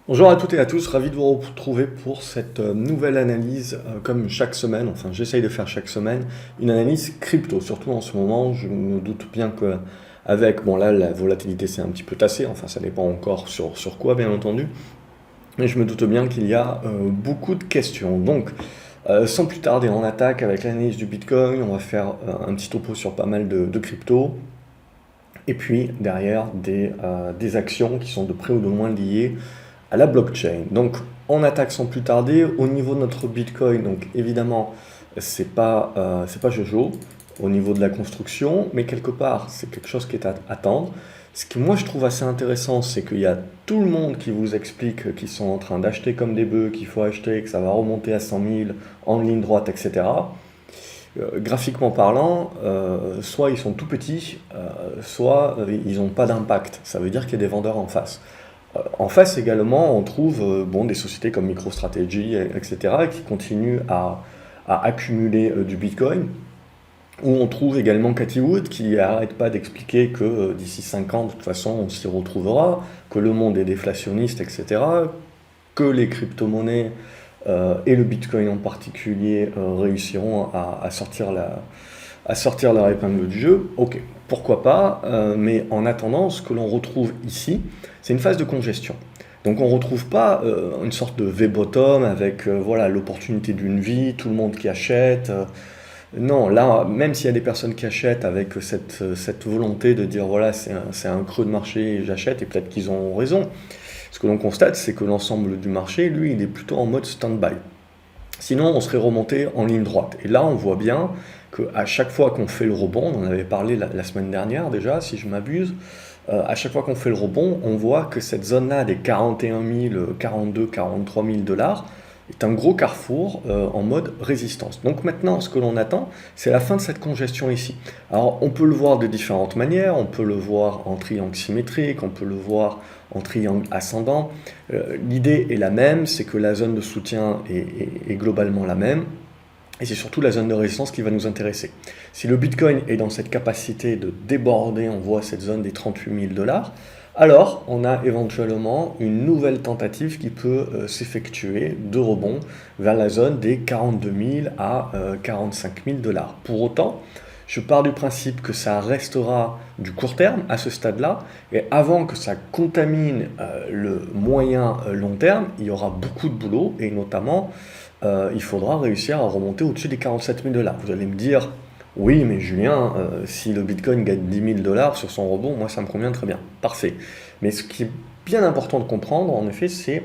Bonjour à toutes et à tous, ravi de vous retrouver pour cette nouvelle analyse, comme chaque semaine, enfin j'essaye de faire chaque semaine, une analyse crypto, surtout en ce moment, je me doute bien que avec, bon là la volatilité s'est un petit peu tassée, enfin ça dépend encore sur quoi bien entendu, mais je me doute bien qu'il y a beaucoup de questions. Donc sans plus tarder, on attaque avec l'analyse du Bitcoin, on va faire un petit topo sur pas mal de cryptos, et puis derrière des actions qui sont de près ou de loin liées à la blockchain. Donc on attaque sans plus tarder au niveau de notre Bitcoin. Donc évidemment, c'est pas Jojo au niveau de la construction, mais quelque part c'est quelque chose qui est à attendre. Ce que moi je trouve assez intéressant, c'est qu'il y a tout le monde qui vous explique qu'ils sont en train d'acheter comme des bœufs, qu'il faut acheter, que ça va remonter à 100 000 en ligne droite, etc. Graphiquement parlant, soit ils sont tout petits, soit ils n'ont pas d'impact. Ça veut dire qu'il y a des vendeurs en face. En face également, on trouve bon, des sociétés comme MicroStrategy, etc., qui continuent à accumuler du Bitcoin, où on trouve également Cathy Wood qui n'arrête pas d'expliquer que d'ici 5 ans, de toute façon, on s'y retrouvera, que le monde est déflationniste, etc., que les crypto-monnaies et le Bitcoin en particulier réussiront à sortir leur épingle du jeu. Ok, pourquoi pas, mais en attendant, ce que l'on retrouve ici, c'est une phase de congestion. Donc on ne retrouve pas une sorte de V-bottom avec voilà, l'opportunité d'une vie, tout le monde qui achète. Non, là, même s'il y a des personnes qui achètent avec cette volonté de dire voilà, c'est un creux de marché, j'achète, et peut-être qu'ils ont raison, ce que l'on constate, c'est que l'ensemble du marché, lui, il est plutôt en mode stand-by. Sinon, on serait remonté en ligne droite. Et là, on voit bien qu'à chaque fois qu'on fait le rebond, on en avait parlé la semaine dernière déjà, si je m'abuse, à chaque fois qu'on fait le rebond, on voit que cette zone-là des 41 000, 42, 43 000 dollars est un gros carrefour en mode résistance. Donc maintenant, ce que l'on attend, c'est la fin de cette congestion ici. Alors, on peut le voir de différentes manières, on peut le voir en triangle symétrique, on peut le voir en triangle ascendant. L'idée est la même, c'est que la zone de soutien est globalement la même, et c'est surtout la zone de résistance qui va nous intéresser. Si le Bitcoin est dans cette capacité de déborder, on voit cette zone des 38 000 dollars, alors on a éventuellement une nouvelle tentative qui peut s'effectuer de rebond vers la zone des 42 000 à 45 000 dollars. Pour autant, je pars du principe que ça restera du court terme à ce stade-là, et avant que ça contamine le moyen long terme, il y aura beaucoup de boulot, et notamment il faudra réussir à remonter au-dessus des 47 000 dollars. Vous allez me dire, oui, mais Julien, si le Bitcoin gagne 10 000 dollars sur son rebond, moi ça me convient très bien. Parfait. Mais ce qui est bien important de comprendre, en effet, c'est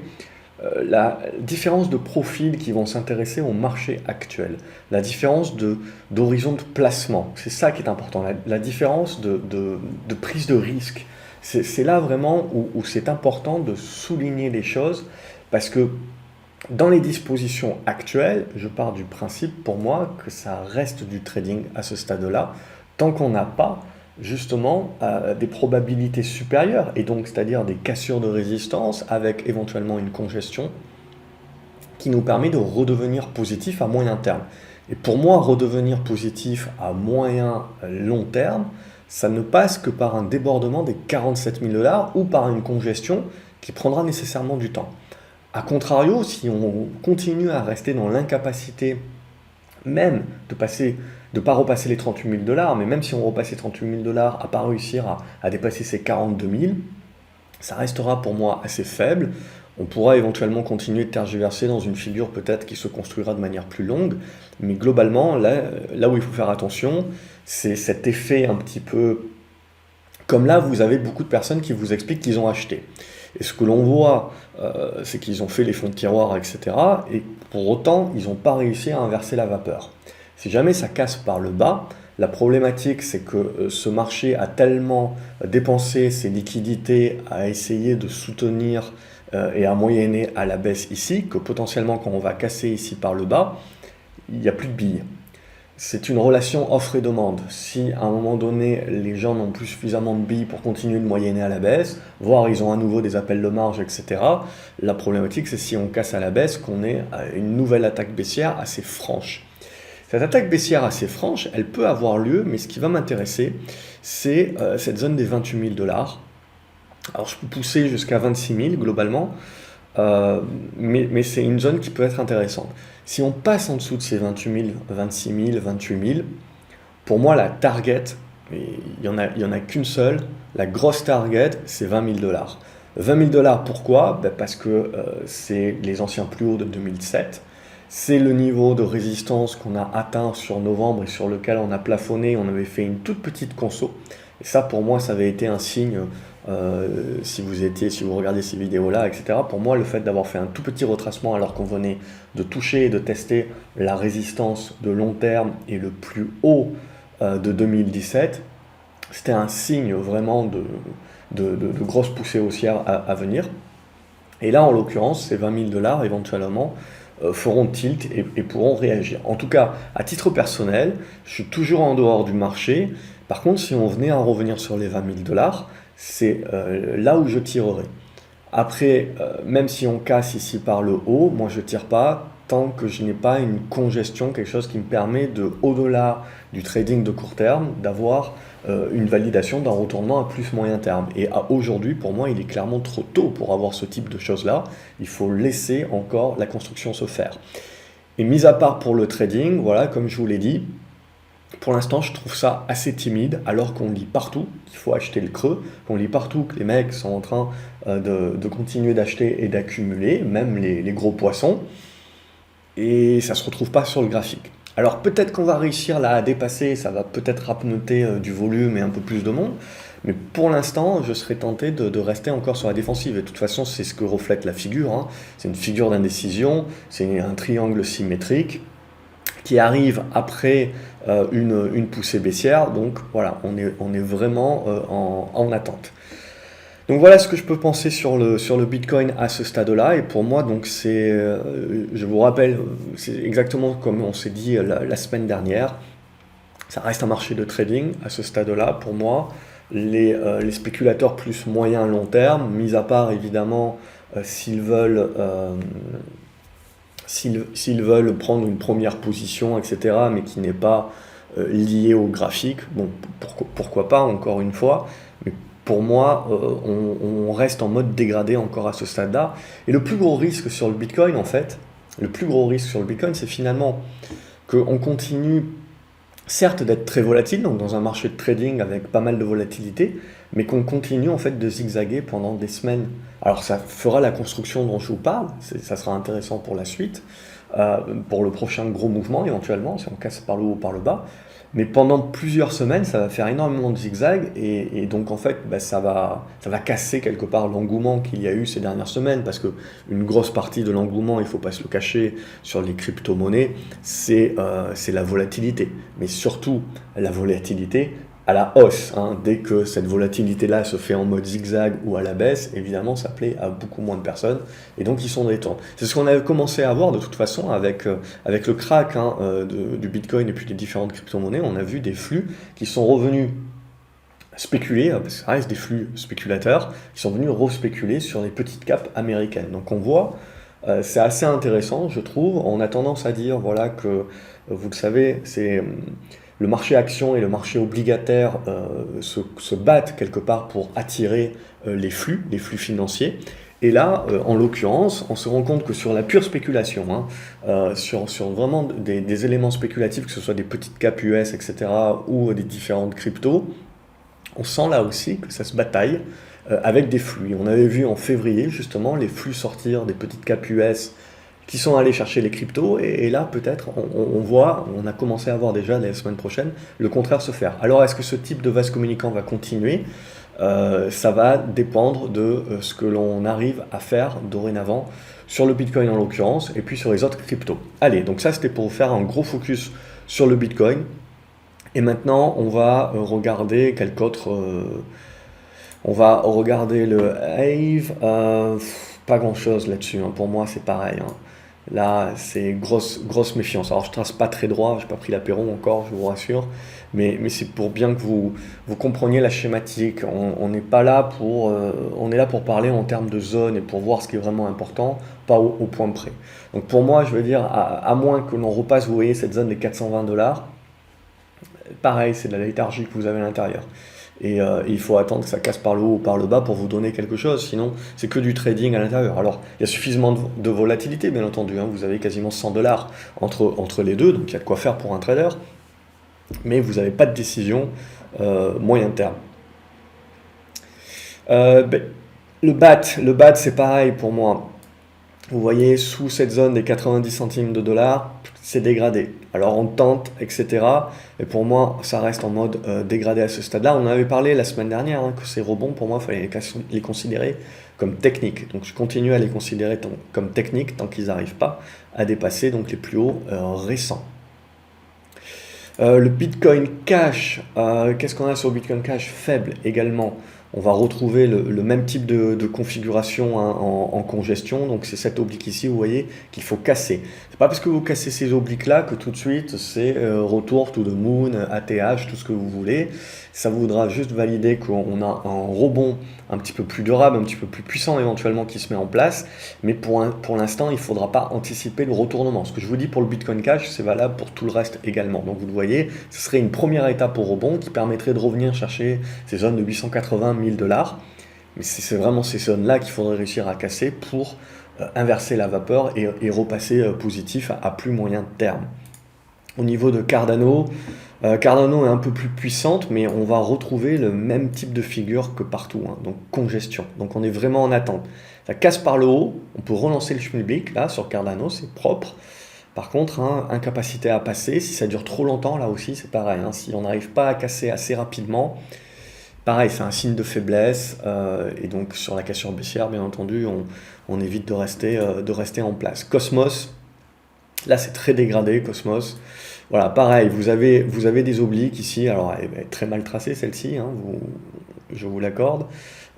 la différence de profils qui vont s'intéresser au marché actuel, la différence d'horizon de placement, c'est ça qui est important, la différence de prise de risque. C'est là vraiment où c'est important de souligner les choses, parce que dans les dispositions actuelles, je pars du principe pour moi que ça reste du trading à ce stade-là, tant qu'on n'a pas justement des probabilités supérieures, et donc c'est-à-dire des cassures de résistance avec éventuellement une congestion qui nous permet de redevenir positif à moyen terme. Et pour moi, redevenir positif à moyen long terme, ça ne passe que par un débordement des 47 000 dollars ou par une congestion qui prendra nécessairement du temps. A contrario, si on continue à rester dans l'incapacité même de pas repasser les 38 000 dollars, mais même si on repasse les 38 000 dollars, à pas réussir à dépasser ces 42 000, ça restera pour moi assez faible. On pourra éventuellement continuer de tergiverser dans une figure peut-être qui se construira de manière plus longue, mais globalement, là où il faut faire attention, c'est cet effet un petit peu comme là, vous avez beaucoup de personnes qui vous expliquent qu'ils ont acheté. Et ce que l'on voit, c'est qu'ils ont fait les fonds de tiroir, etc. Et pour autant, ils n'ont pas réussi à inverser la vapeur. Si jamais ça casse par le bas, la problématique, c'est que ce marché a tellement dépensé ses liquidités à essayer de soutenir et à moyenner à la baisse ici, que potentiellement, quand on va casser ici par le bas, il n'y a plus de billes. C'est une relation offre et demande. Si à un moment donné, les gens n'ont plus suffisamment de billes pour continuer de moyenner à la baisse, voire ils ont à nouveau des appels de marge, etc., la problématique, c'est si on casse à la baisse, qu'on ait une nouvelle attaque baissière assez franche. Cette attaque baissière assez franche, elle peut avoir lieu, mais ce qui va m'intéresser, c'est cette zone des 28 000 dollars. Alors je peux pousser jusqu'à 26 000 globalement. mais c'est une zone qui peut être intéressante. Si on passe en dessous de ces 28 000, 26 000, 28 000, pour moi, la target, il y en a qu'une seule, la grosse target, c'est 20 000 dollars. 20 000 dollars, pourquoi? Ben parce que c'est les anciens plus hauts de 2007. C'est le niveau de résistance qu'on a atteint sur novembre et sur lequel on a plafonné. On avait fait une toute petite conso. Et ça, pour moi, ça avait été un signe, si vous regardez ces vidéos-là, etc. Pour moi, le fait d'avoir fait un tout petit retracement alors qu'on venait de toucher et de tester la résistance de long terme et le plus haut de 2017, c'était un signe vraiment de grosses poussées haussières à venir. Et là, en l'occurrence, ces 20 000 dollars, éventuellement, feront tilt et pourront réagir. En tout cas, à titre personnel, je suis toujours en dehors du marché. Par contre, si on venait à revenir sur les 20 000 dollars, c'est là où je tirerai. Après, même si on casse ici par le haut, moi je tire pas tant que je n'ai pas une congestion, quelque chose qui me permet de, au-delà du trading de court terme, d'avoir une validation d'un retournement à plus moyen terme. Et aujourd'hui, pour moi, il est clairement trop tôt pour avoir ce type de choses-là. Il faut laisser encore la construction se faire. Et mis à part pour le trading, voilà, comme je vous l'ai dit, pour l'instant, je trouve ça assez timide, alors qu'on lit partout qu'il faut acheter le creux, qu'on lit partout que les mecs sont en train de continuer d'acheter et d'accumuler, même les gros poissons, et ça ne se retrouve pas sur le graphique. Alors peut-être qu'on va réussir là à dépasser, ça va peut-être rapnoter du volume et un peu plus de monde, mais pour l'instant, je serais tenté de rester encore sur la défensive. Et de toute façon, c'est ce que reflète la figure, hein. C'est une figure d'indécision, c'est un triangle symétrique qui arrive après une poussée baissière. Donc voilà, on est vraiment en attente. Donc voilà ce que je peux penser sur le Bitcoin à ce stade-là. Et pour moi, donc je vous rappelle, c'est exactement comme on s'est dit la semaine dernière. Ça reste un marché de trading à ce stade-là. Pour moi, les spéculateurs plus moyen long terme, mis à part évidemment s'ils veulent prendre une première position, etc., mais qui n'est pas lié au graphique, bon, pourquoi pas, encore une fois, mais pour moi, on reste en mode dégradé encore à ce stade-là. Et le plus gros risque sur le Bitcoin, en fait, c'est finalement qu'on continue, certes, d'être très volatile, donc dans un marché de trading avec pas mal de volatilité, mais qu'on continue en fait de zigzaguer pendant des semaines. Alors ça fera la construction dont je vous parle, ça sera intéressant pour la suite, pour le prochain gros mouvement éventuellement, si on casse par le haut ou par le bas. Mais pendant plusieurs semaines, ça va faire énormément de zigzags et donc en fait, ça va casser quelque part l'engouement qu'il y a eu ces dernières semaines, parce qu'une grosse partie de l'engouement, il ne faut pas se le cacher, sur les crypto-monnaies, c'est la volatilité. Mais surtout, la volatilité à la hausse, hein. Dès que cette volatilité-là se fait en mode zigzag ou à la baisse, évidemment, ça plaît à beaucoup moins de personnes, et donc ils sont détendus. C'est ce qu'on avait commencé à voir de toute façon avec le crack, hein, du Bitcoin et puis des différentes crypto-monnaies. On a vu des flux qui sont revenus spéculer, parce que ça reste des flux spéculateurs, qui sont venus respéculer sur les petites capes américaines. Donc on voit, c'est assez intéressant, je trouve. On a tendance à dire, voilà, que, vous le savez, c'est... Le marché action et le marché obligataire se battent quelque part pour attirer les flux financiers. Et là, en l'occurrence, on se rend compte que sur la pure spéculation, hein, sur vraiment des éléments spéculatifs, que ce soit des petites capes US, etc., ou des différentes cryptos, on sent là aussi que ça se bataille avec des flux. On avait vu en février, justement, les flux sortir des petites capes US qui sont allés chercher les cryptos, et là peut-être on a commencé à voir déjà la semaine prochaine le contraire se faire. Alors est-ce que ce type de vase communicant va continuer? Ça va dépendre de ce que l'on arrive à faire dorénavant sur le Bitcoin en l'occurrence, et puis sur les autres cryptos. Allez, donc ça c'était pour vous faire un gros focus sur le Bitcoin, et maintenant on va regarder quelques autres... on va regarder le Aave, pas grand chose là-dessus, hein. Pour moi c'est pareil, hein. Là, c'est grosse méfiance. Alors, je trace pas très droit, j'ai pas pris l'apéro encore, je vous rassure, mais c'est pour bien que vous compreniez la schématique. On n'est pas là pour, on est là pour parler en termes de zone et pour voir ce qui est vraiment important, pas au point près. Donc, pour moi, je veux dire, à moins que l'on repasse, vous voyez, cette zone des 420 $, pareil, c'est de la léthargie que vous avez à l'intérieur. il faut attendre que ça casse par le haut ou par le bas pour vous donner quelque chose, sinon c'est que du trading à l'intérieur. Alors il y a suffisamment de volatilité bien entendu, hein. Vous avez quasiment 100 $ entre les deux, donc il y a de quoi faire pour un trader, mais vous n'avez pas de décision moyen terme. Ben, le BAT c'est pareil pour moi. Vous voyez, sous cette zone des 90 centimes de dollars, c'est dégradé. Alors on tente, etc. Et pour moi, ça reste en mode dégradé à ce stade-là. On en avait parlé la semaine dernière, hein, que ces rebonds, pour moi, il fallait les considérer comme techniques. Donc je continue à les considérer comme techniques tant qu'ils n'arrivent pas à dépasser donc, les plus hauts récents. Le Bitcoin Cash, qu'est-ce qu'on a sur le Bitcoin Cash? Faible également. On va retrouver le même type de configuration, hein, en congestion. Donc c'est cette oblique ici, vous voyez, qu'il faut casser. C'est pas parce que vous cassez ces obliques-là que tout de suite c'est retour to the moon, ATH, tout ce que vous voulez. Ça voudra juste valider qu'on a un rebond un petit peu plus durable, un petit peu plus puissant éventuellement qui se met en place. Mais pour l'instant, il ne faudra pas anticiper le retournement. Ce que je vous dis pour le Bitcoin Cash, c'est valable pour tout le reste également. Donc vous le voyez, ce serait une première étape au rebond qui permettrait de revenir chercher ces zones de 880 000 $. Mais c'est vraiment ces zones-là qu'il faudrait réussir à casser pour inverser la vapeur et repasser positif à plus moyen terme. Au niveau de Cardano, Cardano est un peu plus puissante, mais on va retrouver le même type de figure que partout, hein, donc congestion. Donc on est vraiment en attente. Ça casse par le haut, on peut relancer le schmilblick, là sur Cardano, c'est propre. Par contre, hein, incapacité à passer, si ça dure trop longtemps, là aussi c'est pareil. Hein, si on n'arrive pas à casser assez rapidement, pareil, c'est un signe de faiblesse. Et donc sur la cassure baissière, bien entendu, on évite de rester en place. Cosmos, là c'est très dégradé, Cosmos. Voilà, pareil, vous avez des obliques ici, alors elle est très mal tracée celle-ci, hein, je vous l'accorde,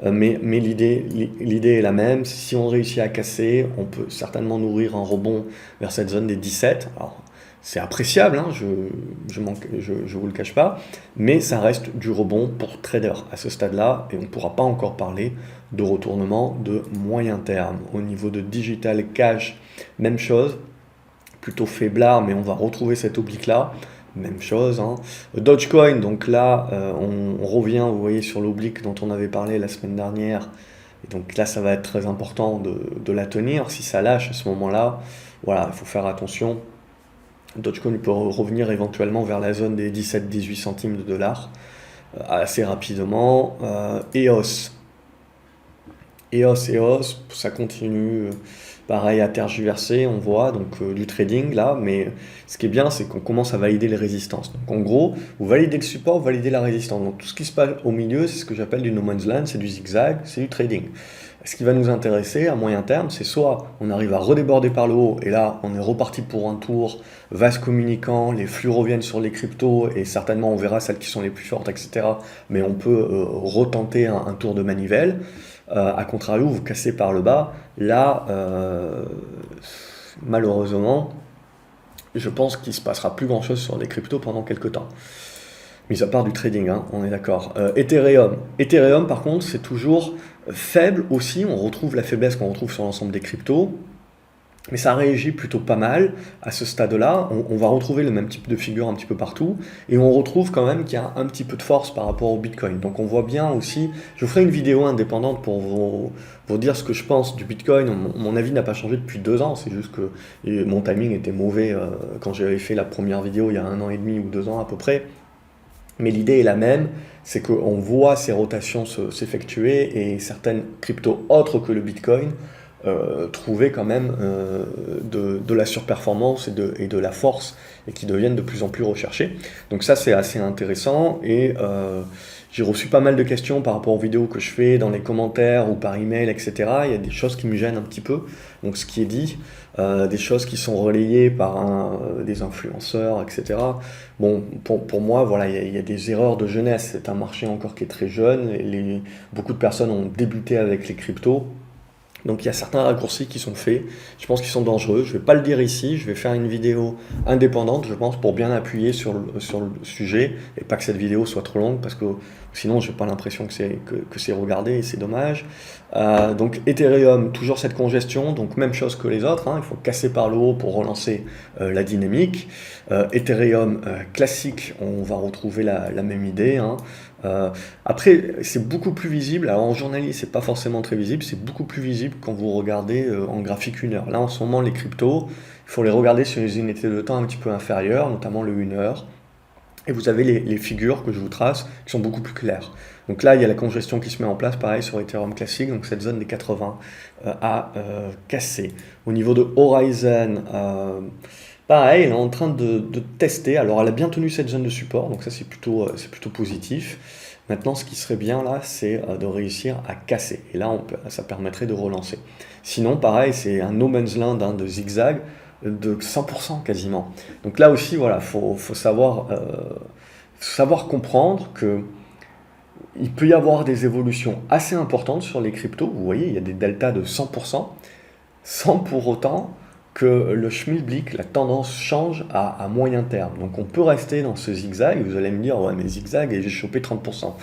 mais l'idée est la même. Si on réussit à casser, on peut certainement nourrir un rebond vers cette zone des 17. Alors, c'est appréciable, hein, je vous le cache pas, mais ça reste du rebond pour trader à ce stade-là, et on ne pourra pas encore parler de retournement de moyen terme. Au niveau de Digital Cash, même chose. Plutôt faiblard, mais on va retrouver cette oblique-là. Même chose. Hein. Dogecoin, donc là, on revient, vous voyez, sur l'oblique dont on avait parlé la semaine dernière. Et donc là, ça va être très important de la tenir. Si ça lâche à ce moment-là, voilà, il faut faire attention. Dogecoin peut revenir éventuellement vers la zone des 17-18 centimes de dollars assez rapidement. EOS, ça continue. Pareil à tergiverser, on voit donc du trading là, mais ce qui est bien, c'est qu'on commence à valider les résistances. Donc en gros, vous validez le support, vous validez la résistance. Donc tout ce qui se passe au milieu, c'est ce que j'appelle du no man's land, c'est du zigzag, c'est du trading. Ce qui va nous intéresser à moyen terme, c'est soit on arrive à redéborder par le haut, et là on est reparti pour un tour, vase communicant, les flux reviennent sur les cryptos, et certainement on verra celles qui sont les plus fortes, etc. Mais on peut retenter un tour de manivelle. A contrario, vous cassez par le bas. Là, malheureusement, je pense qu'il ne se passera plus grand-chose sur les cryptos pendant quelques temps. Mis à part du trading, hein, on est d'accord. Ethereum, par contre, c'est toujours faible aussi. On retrouve la faiblesse qu'on retrouve sur l'ensemble des cryptos. Mais ça réagit plutôt pas mal à ce stade-là. On va retrouver le même type de figure un petit peu partout. Et on retrouve quand même qu'il y a un petit peu de force par rapport au Bitcoin. Donc on voit bien aussi, je vous ferai une vidéo indépendante pour vous dire ce que je pense du Bitcoin. Mon avis n'a pas changé depuis 2 ans. C'est juste que mon timing était mauvais quand j'avais fait la première vidéo il y a 1 an et demi ou 2 ans à peu près. Mais l'idée est la même, c'est qu'on voit ces rotations s'effectuer et certaines cryptos autres que le Bitcoin trouver quand même de la surperformance et de la force et qui deviennent de plus en plus recherchés. Donc ça c'est assez intéressant et j'ai reçu pas mal de questions par rapport aux vidéos que je fais dans les commentaires ou par email, etc. Il y a des choses qui me gênent un petit peu, donc ce qui est dit, des choses qui sont relayées par des influenceurs, etc. Bon, pour moi, voilà, il y a des erreurs de jeunesse, c'est un marché encore qui est très jeune, beaucoup de personnes ont débuté avec les cryptos. Donc il y a certains raccourcis qui sont faits, je pense qu'ils sont dangereux, je ne vais pas le dire ici, je vais faire une vidéo indépendante, je pense, pour bien appuyer sur le sujet, et pas que cette vidéo soit trop longue, parce que sinon je n'ai pas l'impression que c'est regardé, et c'est dommage. Donc Ethereum, toujours cette congestion, donc même chose que les autres, hein, il faut casser par le haut pour relancer la dynamique. Ethereum classique, on va retrouver la même idée, hein. Euh, Après, c'est beaucoup plus visible. Alors en journalier, c'est pas forcément très visible. C'est beaucoup plus visible quand vous regardez en graphique 1 heure. Là, en ce moment, les cryptos, il faut les regarder sur les unités de temps un petit peu inférieures, notamment le 1 heure. Et vous avez les figures que je vous trace qui sont beaucoup plus claires. Donc là, il y a la congestion qui se met en place, pareil sur Ethereum classique, donc cette zone des 80 à casser. Au niveau de Horizon, pareil, elle est en train de tester. Alors elle a bien tenu cette zone de support, donc ça c'est plutôt positif. Maintenant, ce qui serait bien là, c'est de réussir à casser. Et là, ça permettrait de relancer. Sinon, pareil, c'est un no man's land hein, de zigzag de 100% quasiment. Donc là aussi, voilà, faut savoir comprendre que il peut y avoir des évolutions assez importantes sur les cryptos. Vous voyez, il y a des deltas de 100%, sans pour autant que le schmilblick, la tendance change à moyen terme. Donc on peut rester dans ce zigzag, vous allez me dire, ouais mais zigzag et j'ai chopé 30%.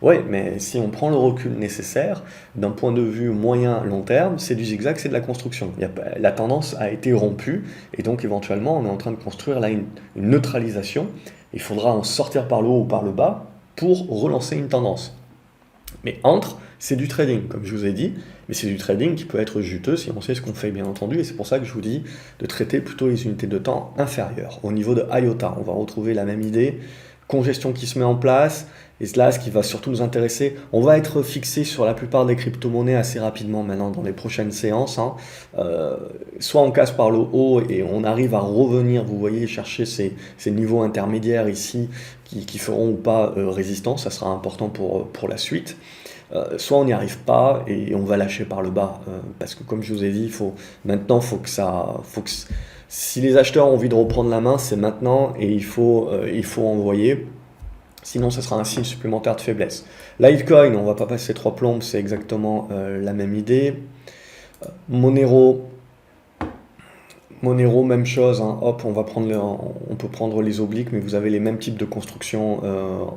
Ouais, mais si on prend le recul nécessaire, d'un point de vue moyen-long terme, c'est du zigzag, c'est de la construction. La tendance a été rompue, et donc éventuellement on est en train de construire là une neutralisation. Il faudra en sortir par le haut ou par le bas pour relancer une tendance. Mais c'est du trading, comme je vous ai dit, mais c'est du trading qui peut être juteux si on sait ce qu'on fait, bien entendu, et c'est pour ça que je vous dis de traiter plutôt les unités de temps inférieures. Au niveau de IOTA, on va retrouver la même idée, congestion qui se met en place, et là, ce qui va surtout nous intéresser, on va être fixé sur la plupart des crypto-monnaies assez rapidement maintenant dans les prochaines séances. Hein. Soit on casse par le haut et on arrive à revenir, vous voyez, chercher ces niveaux intermédiaires ici qui feront ou pas résistance, ça sera important pour la suite. Soit on n'y arrive pas et on va lâcher par le bas. Parce que comme je vous ai dit, maintenant, si les acheteurs ont envie de reprendre la main, c'est maintenant et il faut envoyer. Sinon, ce sera un signe supplémentaire de faiblesse. Litecoin, on ne va pas passer 3 plombes, c'est exactement la même idée. Monero, même chose, hein. Hop, on peut prendre les obliques, mais vous avez les mêmes types de construction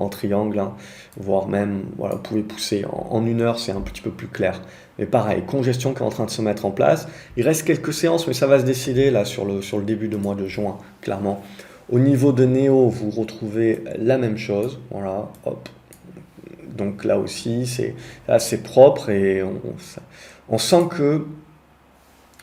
en triangle, hein. Voire même, voilà, vous pouvez pousser. En 1 heure, c'est un petit peu plus clair. Mais pareil, congestion qui est en train de se mettre en place. Il reste quelques séances, mais ça va se décider là sur le début du mois de juin, clairement. Au niveau de Neo, vous retrouvez la même chose. Voilà, hop. Donc là aussi, c'est assez propre et on sent que,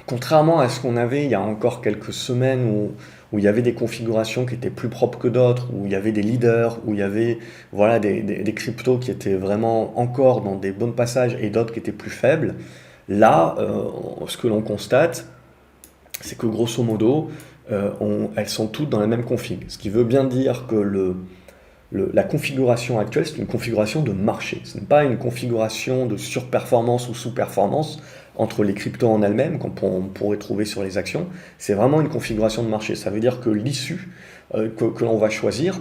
contrairement à ce qu'on avait il y a encore quelques semaines où il y avait des configurations qui étaient plus propres que d'autres, où il y avait des leaders, où il y avait voilà, des cryptos qui étaient vraiment encore dans des bons passages et d'autres qui étaient plus faibles, là, ce que l'on constate, c'est que grosso modo, elles sont toutes dans la même config. Ce qui veut bien dire que la configuration actuelle, c'est une configuration de marché. Ce n'est pas une configuration de surperformance ou sous-performance entre les cryptos en elles-mêmes, qu'on pourrait trouver sur les actions. C'est vraiment une configuration de marché. Ça veut dire que l'issue que l'on va choisir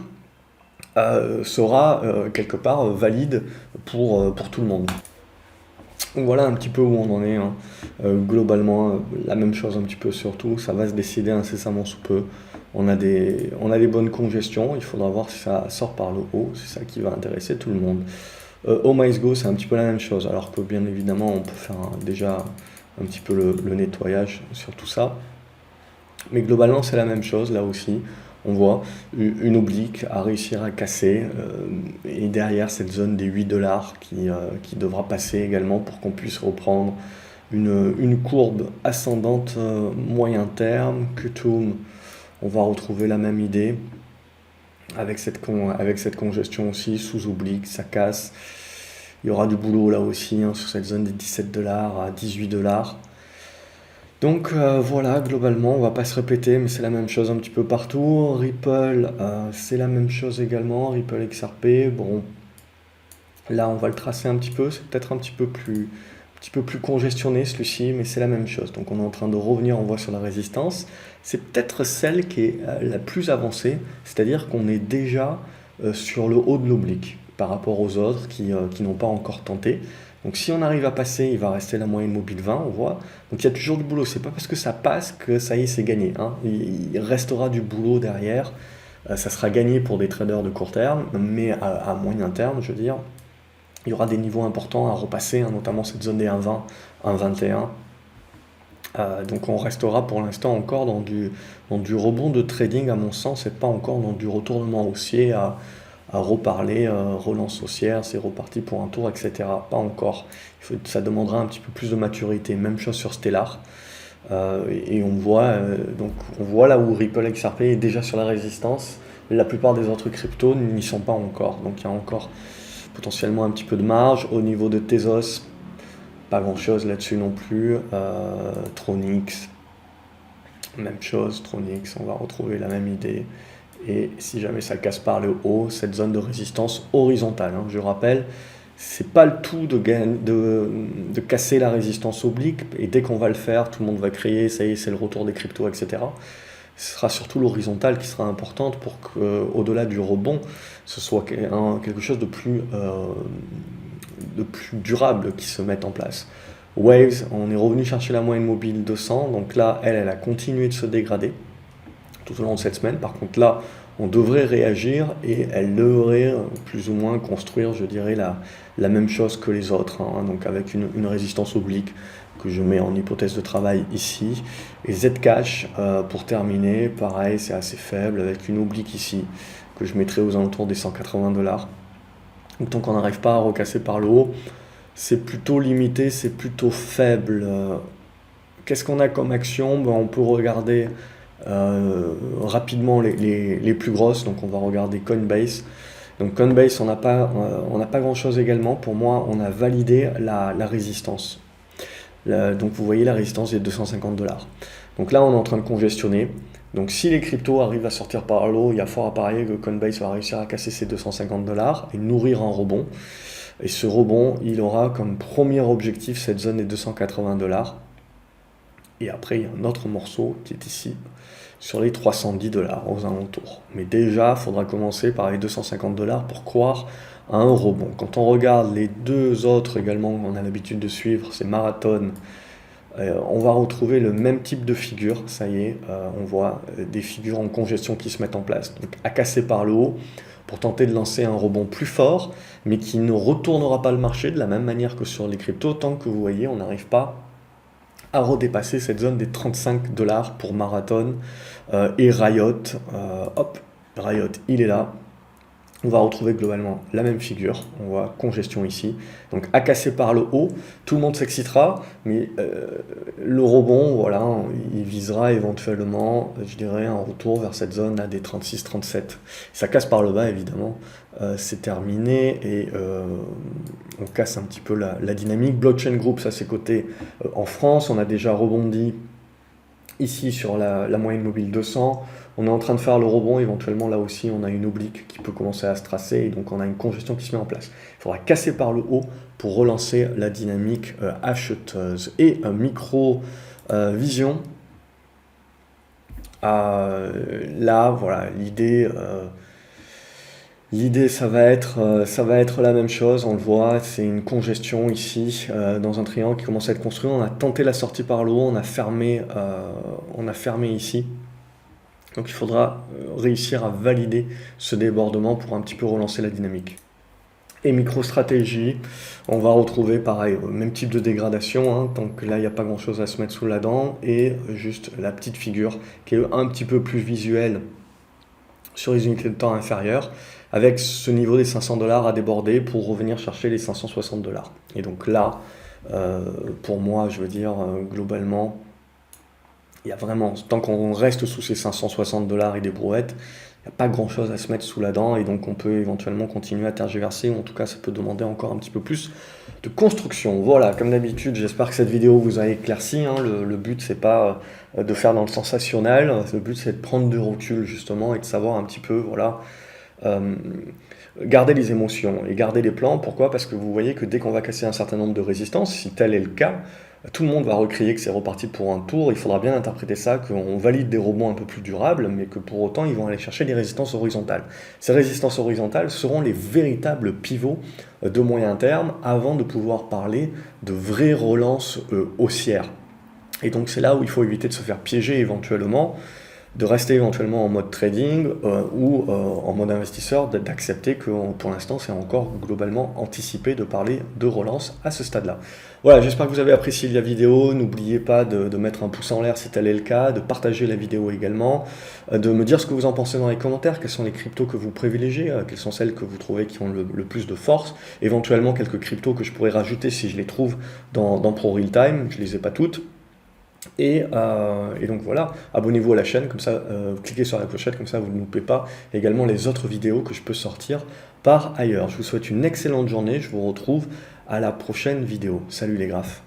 sera quelque part valide pour tout le monde. Donc voilà un petit peu où on en est, hein. Globalement, la même chose un petit peu surtout, ça va se décider incessamment sous peu. On a des bonnes congestions, il faudra voir si ça sort par le haut, c'est ça qui va intéresser tout le monde. Au MySgo, c'est un petit peu la même chose, alors que bien évidemment, on peut faire déjà un petit peu le nettoyage sur tout ça. Mais globalement, c'est la même chose là aussi. On voit une oblique à réussir à casser et derrière cette zone des 8 dollars qui devra passer également pour qu'on puisse reprendre une courbe ascendante moyen terme. Qtum, on va retrouver la même idée avec cette congestion aussi sous oblique, ça casse. Il y aura du boulot là aussi hein, sur cette zone des 17 dollars à 18 dollars. Donc voilà, globalement, on va pas se répéter, mais c'est la même chose un petit peu partout. Ripple, c'est la même chose également. Ripple XRP, bon, là on va le tracer un petit peu, c'est peut-être un petit peu plus congestionné celui-ci, mais c'est la même chose. Donc on est en train de revenir, on voit sur la résistance. C'est peut-être celle qui est la plus avancée, c'est-à-dire qu'on est déjà sur le haut de l'oblique par rapport aux autres qui n'ont pas encore tenté. Donc si on arrive à passer, il va rester la moyenne mobile 20, on voit. Donc il y a toujours du boulot. C'est pas parce que ça passe que ça y est, c'est gagné, hein. Il restera du boulot derrière. Ça sera gagné pour des traders de court terme, mais à moyen terme, je veux dire, il y aura des niveaux importants à repasser, hein, notamment cette zone des 1,20, 1,21. Donc on restera pour l'instant encore dans du rebond de trading, à mon sens, et pas encore dans du retournement haussier à reparler, relance haussière, c'est reparti pour un tour, etc. Pas encore. Ça demandera un petit peu plus de maturité. Même chose sur Stellar. Et on voit, donc on voit là où Ripple XRP est déjà sur la résistance. La plupart des autres cryptos n'y sont pas encore. Donc il y a encore potentiellement un petit peu de marge. Au niveau de Tezos, pas grand chose là-dessus non plus. Tronix, même chose. Tronix, on va retrouver la même idée. Et si jamais ça casse par le haut, cette zone de résistance horizontale, hein, je rappelle, c'est pas le tout de casser la résistance oblique, et dès qu'on va le faire, tout le monde va crier, ça y est, c'est le retour des cryptos, etc. Ce sera surtout l'horizontale qui sera importante pour qu'au-delà du rebond, ce soit quelque chose de plus durable qui se mette en place. Waves, on est revenu chercher la moyenne mobile 200, donc là, elle a continué de se dégrader tout au long de cette semaine. Par contre, là, on devrait réagir et elle devrait plus ou moins construire, je dirais, la même chose que les autres, hein, donc avec une résistance oblique que je mets en hypothèse de travail ici. Et Zcash, pour terminer, pareil, c'est assez faible, avec une oblique ici, que je mettrai aux alentours des 180 $. Donc tant qu'on n'arrive pas à recasser par le haut, c'est plutôt limité, c'est plutôt faible. Qu'est-ce qu'on a comme action? On peut regarder rapidement les plus grosses, donc on va regarder Coinbase. Donc Coinbase, on n'a pas grand chose également. Pour moi, on a validé la résistance. Donc vous voyez la résistance est 250 $. Donc là, on est en train de congestionner. Donc si les cryptos arrivent à sortir par l'eau, il y a fort à parier que Coinbase va réussir à casser ces 250 $ et nourrir un rebond. Et ce rebond, il aura comme premier objectif cette zone des 280 $. Et après, il y a un autre morceau qui est ici, sur les 310 $ aux alentours. Mais déjà, il faudra commencer par les 250 $ pour croire à un rebond. Quand on regarde les deux autres également qu'on a l'habitude de suivre, c'est Marathon, on va retrouver le même type de figure. Ça y est, on voit des figures en congestion qui se mettent en place. Donc à casser par le haut pour tenter de lancer un rebond plus fort, mais qui ne retournera pas le marché de la même manière que sur les cryptos, tant que vous voyez, on n'arrive pas à redépasser cette zone des 35 $ pour Marathon et Riot. Riot, il est là. On va retrouver globalement la même figure. On voit congestion ici. Donc à casser par le haut, tout le monde s'excitera, mais le rebond, voilà, il visera éventuellement, je dirais, un retour vers cette zone là des 36-37. Ça casse par le bas, évidemment. C'est terminé et on casse un petit peu la dynamique. Blockchain Group, ça c'est coté en France. On a déjà rebondi ici sur la moyenne mobile 200. On est en train de faire le rebond, éventuellement là aussi on a une oblique qui peut commencer à se tracer et donc on a une congestion qui se met en place. Il faudra casser par le haut pour relancer la dynamique acheteuse. Et micro vision, là voilà, l'idée ça va être la même chose, on le voit, c'est une congestion ici dans un triangle qui commence à être construit. On a tenté la sortie par le haut, on a fermé ici. Donc il faudra réussir à valider ce débordement pour un petit peu relancer la dynamique. Et MicroStrategy, on va retrouver pareil, même type de dégradation, hein, tant que là il n'y a pas grand chose à se mettre sous la dent, et juste la petite figure qui est un petit peu plus visuelle sur les unités de temps inférieures, avec ce niveau des 500 $ à déborder pour revenir chercher les 560 $. Et donc là, pour moi, je veux dire, globalement, il y a vraiment, tant qu'on reste sous ces 560 $ et des brouettes, il n'y a pas grand chose à se mettre sous la dent et donc on peut éventuellement continuer à tergiverser, ou en tout cas ça peut demander encore un petit peu plus de construction. Voilà, comme d'habitude, j'espère que cette vidéo vous a éclairci, hein. Le but c'est pas de faire dans le sensationnel, le but c'est de prendre du recul justement et de savoir un petit peu, voilà, garder les émotions et garder les plans. Pourquoi? Parce que vous voyez que dès qu'on va casser un certain nombre de résistances, si tel est le cas, tout le monde va recrier que c'est reparti pour un tour. Il faudra bien interpréter ça, qu'on valide des rebonds un peu plus durables, mais que pour autant, ils vont aller chercher des résistances horizontales. Ces résistances horizontales seront les véritables pivots de moyen terme avant de pouvoir parler de vraies relances haussières. Et donc c'est là où il faut éviter de se faire piéger éventuellement de rester éventuellement en mode trading ou en mode investisseur, d'accepter que pour l'instant c'est encore globalement anticipé de parler de relance à ce stade-là. Voilà, j'espère que vous avez apprécié la vidéo. N'oubliez pas de mettre un pouce en l'air si tel est le cas, de partager la vidéo également, de me dire ce que vous en pensez dans les commentaires, quelles sont les cryptos que vous privilégiez, quelles sont celles que vous trouvez qui ont le plus de force, éventuellement quelques cryptos que je pourrais rajouter si je les trouve dans Pro Real Time, je les ai pas toutes. Et donc voilà, abonnez-vous à la chaîne, comme ça, cliquez sur la clochette, comme ça vous ne loupez pas également les autres vidéos que je peux sortir par ailleurs. Je vous souhaite une excellente journée, je vous retrouve à la prochaine vidéo. Salut les graphes.